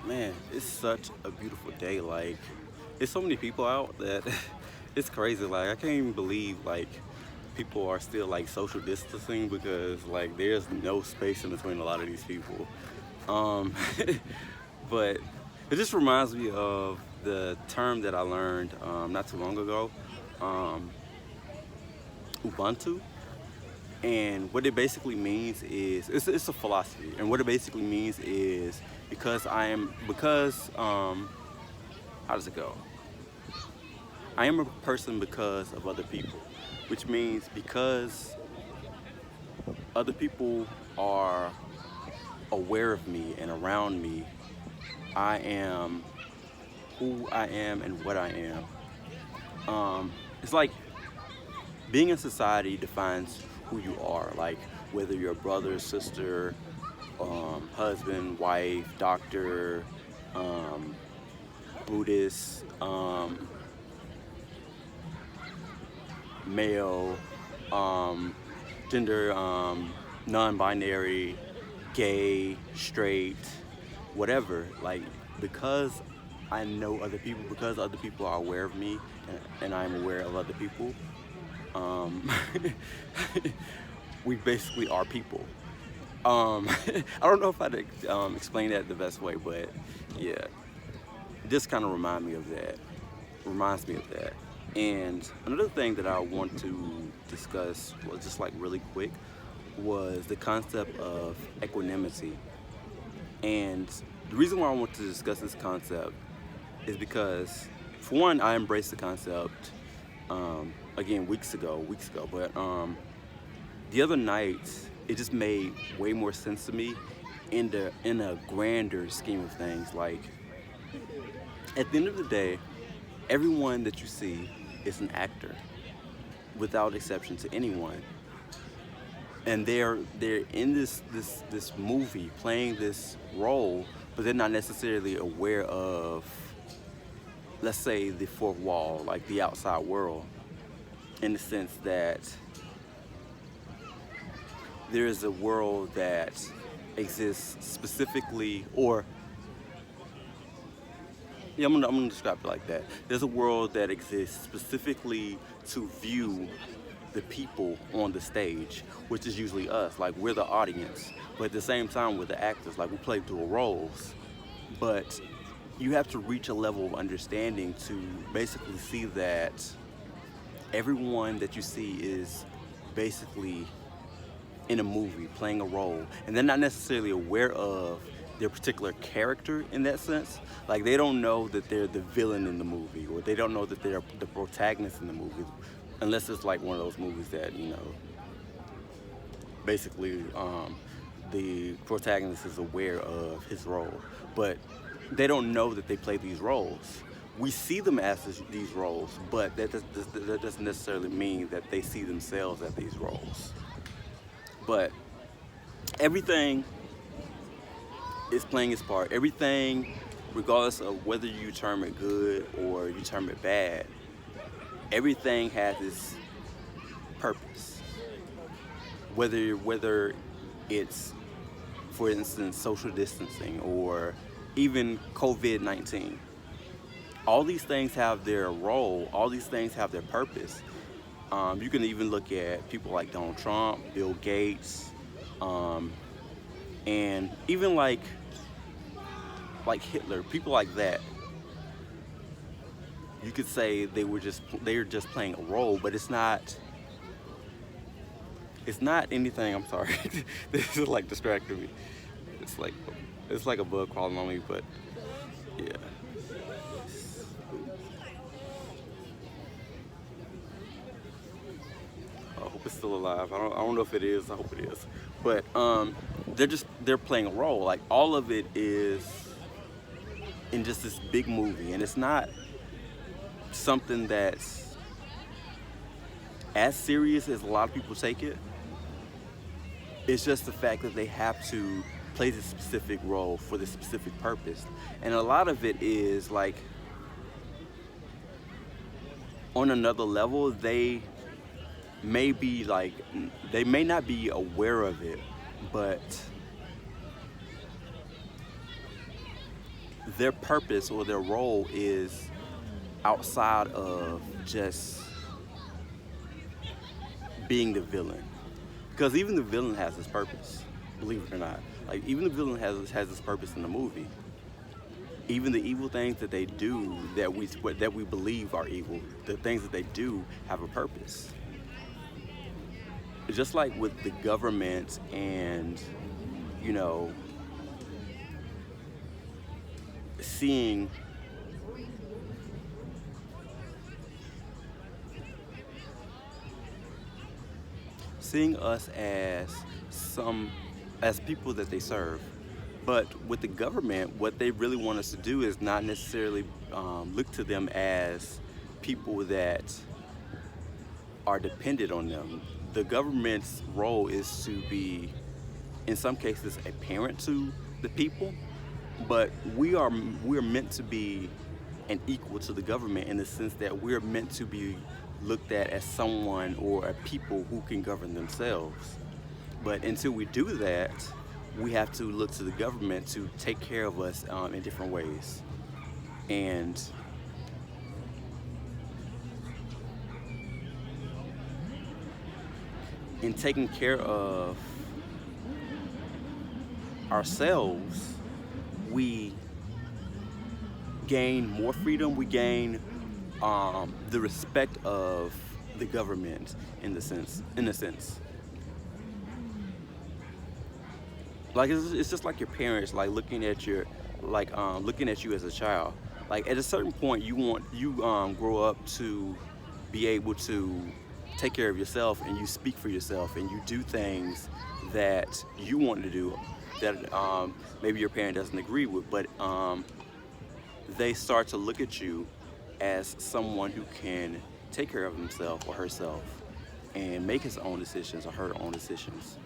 Man, it's such a beautiful day. Like, there's so many people out that it's crazy. Like, I can't even believe like people are still like social distancing because like there's no space in between a lot of these people. Um, but it just reminds me of the term that I learned not too long ago, um, Ubuntu. And what it basically means is it's a philosophy. And what it basically means is because how does it go? I am a person because of other people, which means because other people are aware of me and around me, I am who I am and what I am. It's like being in society defines who you are, like whether you're a brother, sister, husband, wife, doctor, um, Buddhist, male, um, gender, non-binary, gay, straight, whatever. Like because I know other people, because other people are aware of me, and I'm aware of other people. Um, we basically are people. I don't know if I'd explain that the best way, but yeah, this kind of reminds me of that. And another thing that I want to discuss, was just like really quick, was the concept of equanimity. And the reason why I want to discuss this concept is because, for one, I embraced the concept again weeks ago. But the other night, it just made way more sense to me in a grander scheme of things. Like at the end of the day, everyone that you see is an actor, without exception to anyone, and they're in this movie playing this role, but they're not necessarily aware of, let's say, the fourth wall, like the outside world, in the sense that there is a world that exists specifically, or yeah, I'm gonna describe it like that. There's a world that exists specifically to view the people on the stage, which is usually us. Like we're the audience, but at the same time we're the actors. Like we play dual roles, but you have to reach a level of understanding to basically see that everyone that you see is basically in a movie playing a role, and they're not necessarily aware of their particular character in that sense. Like they don't know that they're the villain in the movie, or they don't know that they're the protagonist in the movie, unless it's like one of those movies that basically the protagonist is aware of his role, but they don't know that they play these roles. We see them as these roles, but that doesn't necessarily mean that they see themselves as these roles. But everything is playing its part. Everything, regardless of whether you term it good or you term it bad, everything has its purpose. Whether it's, for instance, social distancing or even COVID-19, all these things have their role. All these things have their purpose. You can even look at people like Donald Trump, Bill Gates, um, and even like Hitler, people like that. You could say they're just playing a role, but it's not anything. I'm sorry, this is like distracting me. It's like it's like a bug crawling on me, but yeah. I hope it's still alive. I don't know if it is. I hope it is. But they're playing a role. Like all of it is in just this big movie, and it's not something that's as serious as a lot of people take it. It's just the fact that they have to play this specific role for this specific purpose, and a lot of it is like on another level. May be like they may not be aware of it, but their purpose or their role is outside of just being the villain. Because even the villain has his purpose, believe it or not. Like, even the villain has his purpose in the movie. Even the evil things that they do that we believe are evil, the things that they do have a purpose. Just like with the government and, you know, seeing us as people that they serve. But with the government, what they really want us to do is not necessarily look to them as people that are dependent on them. The government's role is to be, in some cases, a parent to the people, but we're meant to be an equal to the government in the sense that we're meant to be looked at as someone or a people who can govern themselves. But until we do that, we have to look to the government to take care of us in different ways. And in taking care of ourselves, we gain more freedom, we gain the respect of the government in a sense. Like it's just like your parents, like looking at you as a child. Like at a certain point, you grow up to be able to take care of yourself, and you speak for yourself, and you do things that you want to do that maybe your parent doesn't agree with, but they start to look at you as someone who can take care of himself or herself and make his own decisions or her own decisions.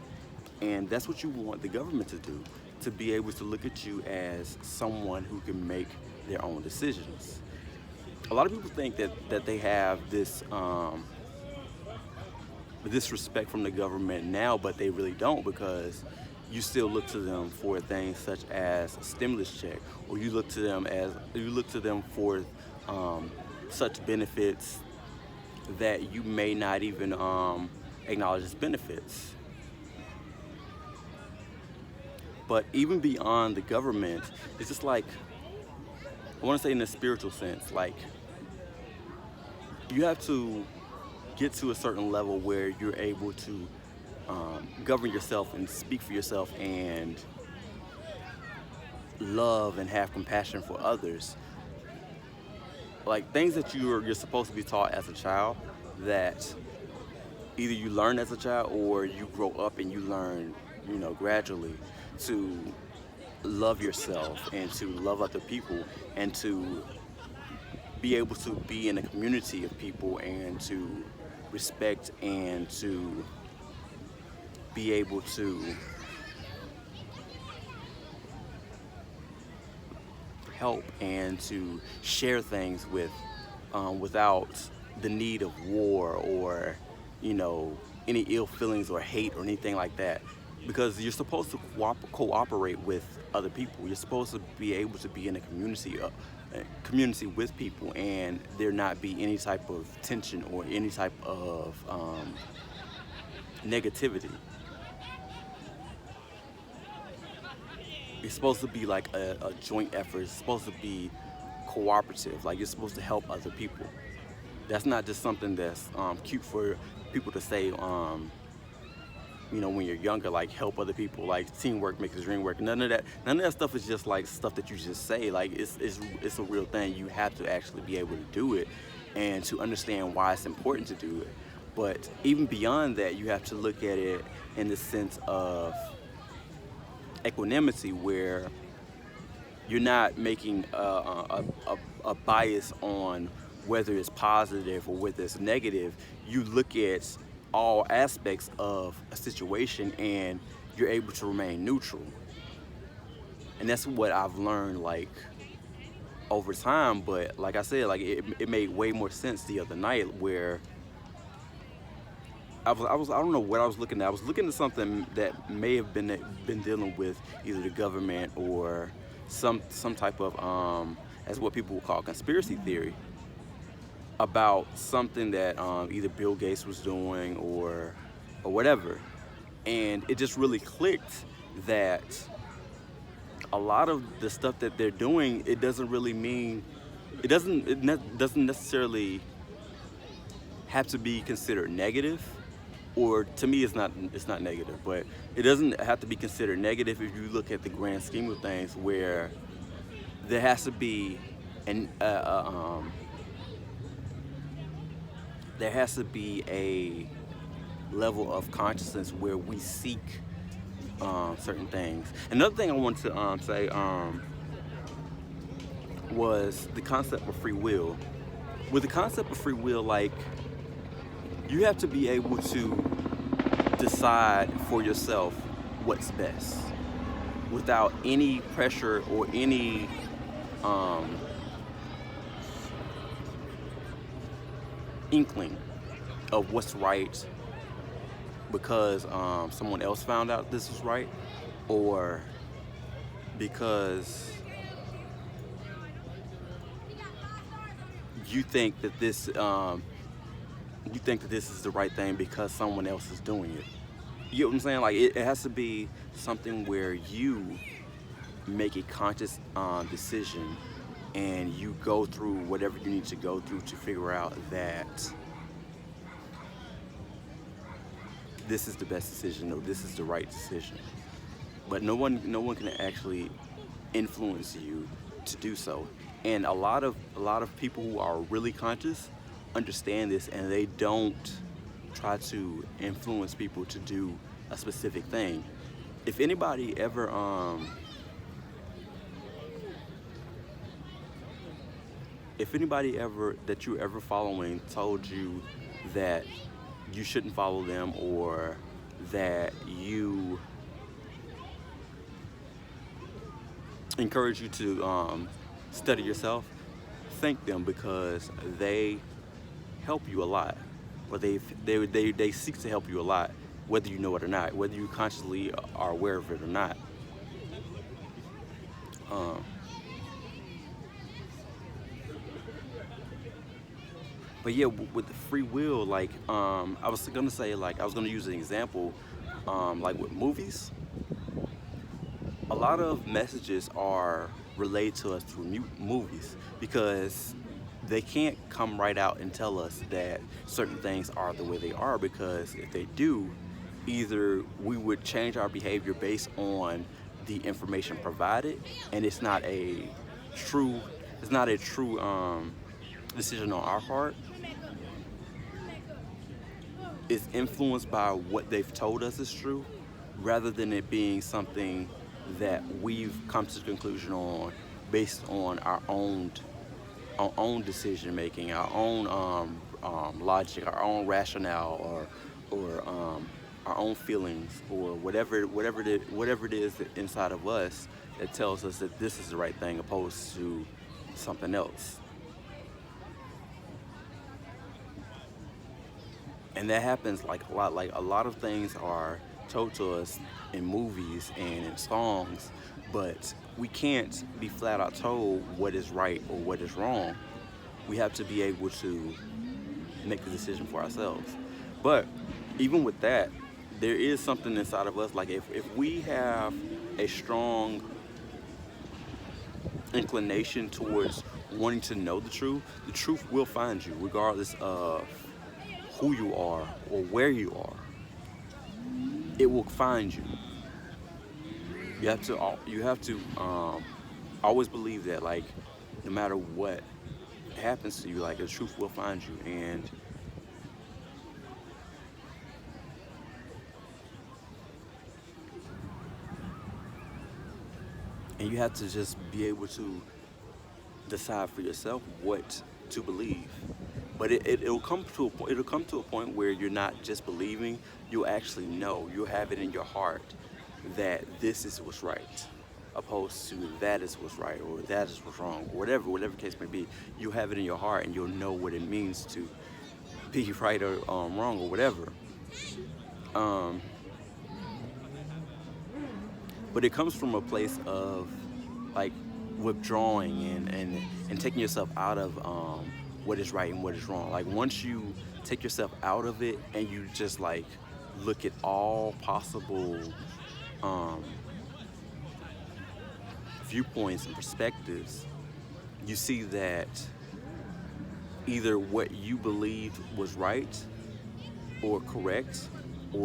And that's what you want the government to do, to be able to look at you as someone who can make their own decisions. A lot of people think that they have this respect from the government now, but they really don't, because you still look to them for things such as a stimulus check, or you look to them for such benefits that you may not even acknowledge as benefits. But even beyond the government, it's just like, I want to say in a spiritual sense, like you have to get to a certain level where you're able to govern yourself and speak for yourself and love and have compassion for others. Like things that you're supposed to be taught as a child, that either you learn as a child or you grow up and you learn, gradually to love yourself and to love other people and to be able to be in a community of people and to respect and to be able to help and to share things with without the need of war or any ill feelings or hate or anything like that, because you're supposed to cooperate with other people. You're supposed to be able to be in a community with people and there not be any type of tension or any type of negativity. It's supposed to be like a joint effort. It's supposed to be cooperative. Like you're supposed to help other people. That's not just something that's cute for people to say, when you're younger, like help other people, like teamwork makes the dream work. None of that stuff is just like stuff that you just say. Like it's a real thing. You have to actually be able to do it and to understand why it's important to do it. But even beyond that, you have to look at it in the sense of equanimity, where you're not making a bias on whether it's positive or whether it's negative. You look at all aspects of a situation and you're able to remain neutral. And that's what I've learned like over time. But like I said, like it made way more sense the other night, where I don't know what I was looking at. I was looking at something that may have been dealing with either the government or some type of as what people will call conspiracy theory about something that either Bill Gates was doing or whatever, and it just really clicked that a lot of the stuff that they're doing, it doesn't really mean doesn't necessarily have to be considered negative, or to me it's not negative, but it doesn't have to be considered negative if you look at the grand scheme of things, where there has to be an there has to be a level of consciousness where we seek certain things. Another thing I wanted to say was the concept of free will. With the concept of free will, like, you have to be able to decide for yourself what's best without any pressure or any inkling of what's right because someone else found out this was right, or because you think that this is the right thing because someone else is doing it. You know what I'm saying? Like, it has to be something where you make a conscious decision, and you go through whatever you need to go through to figure out that this is the best decision, or this is the right decision. But no one can actually influence you to do so. And a lot of people who are really conscious understand this, and they don't try to influence people to do a specific thing. If anybody ever that you're ever following told you that you shouldn't follow them, or that you encourage you to study yourself, thank them, because they help you a lot, or they seek to help you a lot, whether you know it or not, whether you consciously are aware of it or not. But yeah, with the free will, like, I was gonna say, like, I was gonna use an example, like with movies. A lot of messages are relayed to us through movies, because they can't come right out and tell us that certain things are the way they are, because if they do, either we would change our behavior based on the information provided, and it's not a true decision on our part. It's influenced by what they've told us is true, rather than it being something that we've come to the conclusion on based on our own decision making, our own logic, our own rationale, or our own feelings, or whatever it is that inside of us that tells us that this is the right thing, opposed to something else. And that happens like a lot. Like, a lot of things are told to us in movies and in songs, but we can't be flat out told what is right or what is wrong. We have to be able to make the decision for ourselves. But even with that, there is something inside of us, like, if we have a strong inclination towards wanting to know the truth will find you, regardless of who you are or where you are. It will find you. You have to always believe that, like, no matter what happens to you, like, the truth will find you. And you have to just be able to decide for yourself what to believe. But it'll come to a point where you're not just believing, you'll actually know. You'll have it in your heart that this is what's right, opposed to that is what's right, or that is what's wrong, or whatever case may be. You'll have it in your heart, and you'll know what it means to be right or wrong, or whatever. But it comes from a place of, like withdrawing and taking yourself out of what is right and what is wrong. Like once you take yourself out of it and you just like look at all possible um, viewpoints and perspectives, you see that either what you believed was right or correct